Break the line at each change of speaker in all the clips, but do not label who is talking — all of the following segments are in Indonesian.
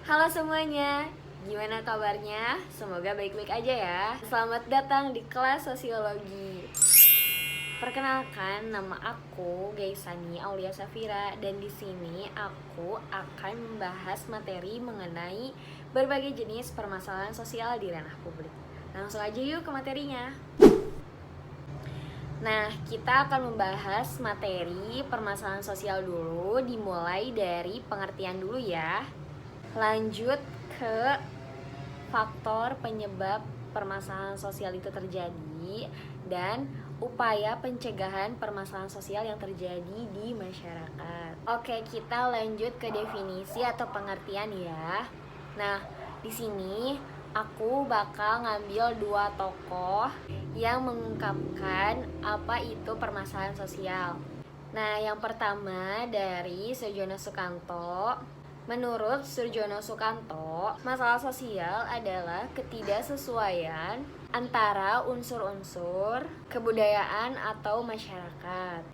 Halo semuanya, gimana kabarnya? Semoga baik-baik aja ya. Selamat datang di kelas sosiologi. Perkenalkan, nama aku Gaisani Aulia Safira dan di sini aku akan membahas materi mengenai berbagai jenis permasalahan sosial di ranah publik. Langsung aja yuk ke materinya. Nah, kita akan membahas materi permasalahan sosial dulu, dimulai dari pengertian dulu ya. Lanjut ke faktor penyebab permasalahan sosial itu terjadi dan upaya pencegahan permasalahan sosial yang terjadi di masyarakat. Oke, kita lanjut ke definisi atau pengertian ya. Nah, di sini aku bakal ngambil dua tokoh yang mengungkapkan apa itu permasalahan sosial. Nah, yang pertama dari Surjono Sukanto. Menurut Surjono Sukanto, masalah sosial adalah ketidaksesuaian antara unsur-unsur kebudayaan atau masyarakat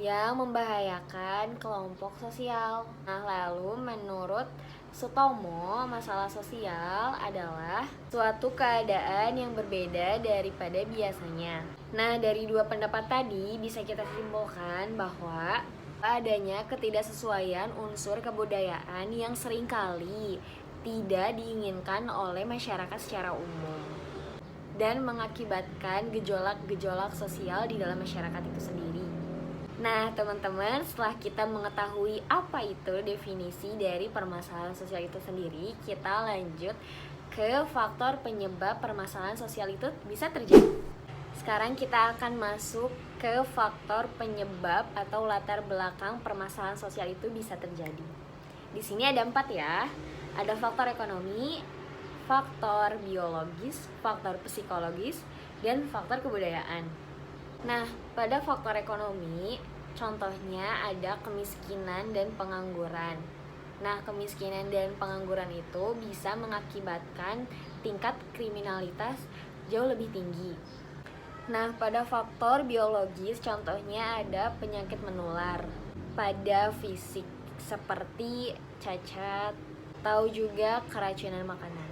yang membahayakan kelompok sosial. Nah, lalu menurut Sutomo, masalah sosial adalah suatu keadaan yang berbeda daripada biasanya. Nah, dari dua pendapat tadi bisa kita simpulkan bahwa adanya ketidaksesuaian unsur kebudayaan yang seringkali tidak diinginkan oleh masyarakat secara umum dan mengakibatkan gejolak-gejolak sosial di dalam masyarakat itu sendiri. Nah, teman-teman, setelah kita mengetahui apa itu definisi dari permasalahan sosial itu sendiri, kita lanjut ke faktor penyebab permasalahan sosial itu bisa terjadi. Sekarang kita akan masuk ke faktor penyebab atau latar belakang permasalahan sosial itu bisa terjadi. Di sini ada 4 ya. Ada faktor ekonomi, faktor biologis, faktor psikologis, dan faktor kebudayaan. Nah, pada faktor ekonomi, contohnya ada kemiskinan dan pengangguran. Nah, kemiskinan dan pengangguran itu bisa mengakibatkan tingkat kriminalitas jauh lebih tinggi. Nah, pada faktor biologis contohnya ada penyakit menular pada fisik seperti cacat atau juga keracunan makanan.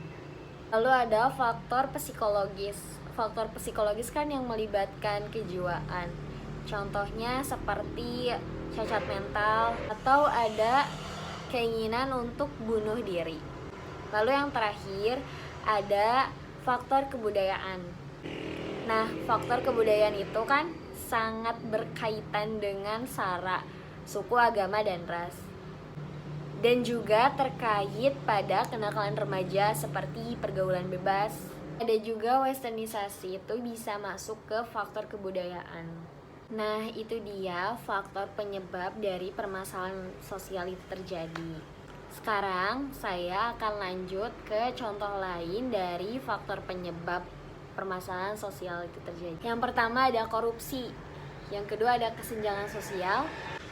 Lalu ada faktor psikologis. Faktor psikologis kan yang melibatkan kejiwaan. Contohnya seperti cacat mental atau ada keinginan untuk bunuh diri. Lalu yang terakhir ada faktor kebudayaan. Nah, faktor kebudayaan itu kan sangat berkaitan dengan sara, suku, agama, dan ras. Dan juga terkait pada kenakalan remaja seperti pergaulan bebas. Ada juga westernisasi, itu bisa masuk ke faktor kebudayaan. Nah, itu dia faktor penyebab dari permasalahan sosial itu terjadi. Sekarang saya akan lanjut ke contoh lain dari faktor penyebab permasalahan sosial itu terjadi. Yang pertama ada korupsi, yang kedua ada kesenjangan sosial,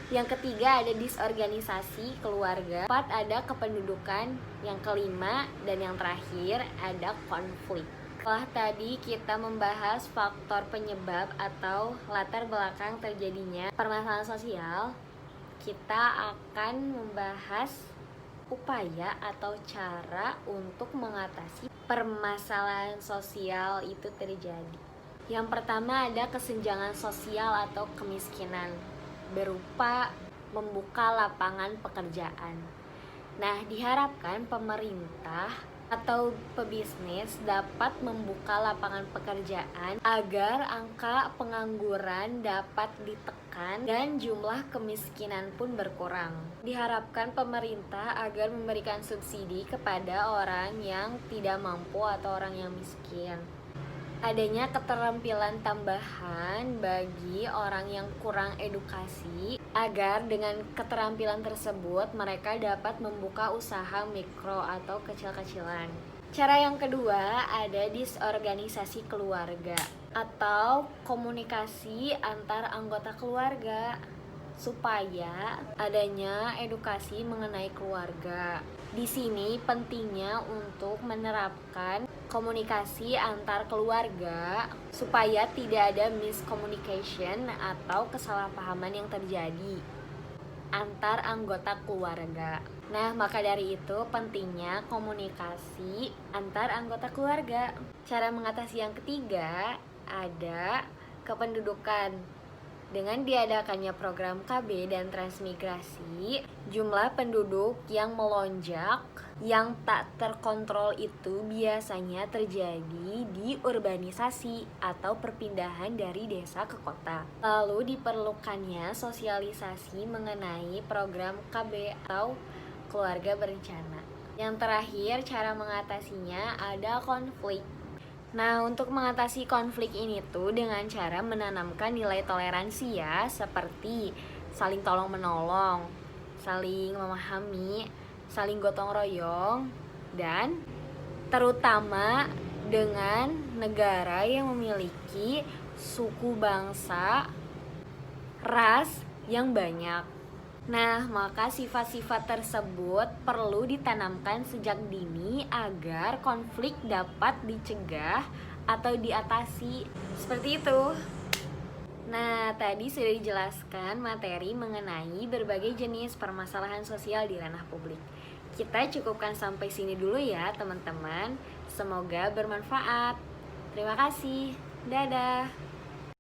yang ketiga ada disorganisasi keluarga, keempat ada kependudukan, yang kelima dan yang terakhir ada konflik. Setelah tadi kita membahas faktor penyebab atau latar belakang terjadinya permasalahan sosial, kita akan membahas upaya atau cara untuk mengatasi permasalahan sosial itu terjadi. Yang pertama ada kesenjangan sosial atau kemiskinan berupa membuka lapangan pekerjaan. Nah, diharapkan pemerintah atau pebisnis dapat membuka lapangan pekerjaan agar angka pengangguran dapat ditekan dan jumlah kemiskinan pun berkurang. Diharapkan pemerintah agar memberikan subsidi kepada orang yang tidak mampu atau orang yang miskin. Adanya keterampilan tambahan bagi orang yang kurang edukasi agar dengan keterampilan tersebut mereka dapat membuka usaha mikro atau kecil-kecilan. Cara yang kedua ada disorganisasi keluarga atau komunikasi antar anggota keluarga supaya adanya edukasi mengenai keluarga. Di sini pentingnya untuk menerapkan komunikasi antar keluarga supaya tidak ada miscommunication atau kesalahpahaman yang terjadi. antar anggota keluarga. Nah, maka dari itu pentingnya komunikasi antar anggota keluarga. Cara mengatasi yang ketiga ada kependudukan. Dengan diadakannya program KB dan transmigrasi, jumlah penduduk yang melonjak yang tak terkontrol itu biasanya terjadi di urbanisasi atau perpindahan dari desa ke kota. Lalu diperlukannya sosialisasi mengenai program KB atau keluarga berencana. Yang terakhir, cara mengatasinya ada konflik. Nah, untuk mengatasi konflik ini tuh dengan cara menanamkan nilai toleransi ya, seperti saling tolong menolong, saling memahami, saling gotong royong, dan terutama dengan negara yang memiliki suku bangsa, ras yang banyak. Nah, maka sifat-sifat tersebut perlu ditanamkan sejak dini agar konflik dapat dicegah atau diatasi. Seperti itu. Nah, tadi sudah dijelaskan materi mengenai berbagai jenis permasalahan sosial di ranah publik. Kita cukupkan sampai sini dulu ya, teman-teman. Semoga bermanfaat. Terima kasih. Dadah.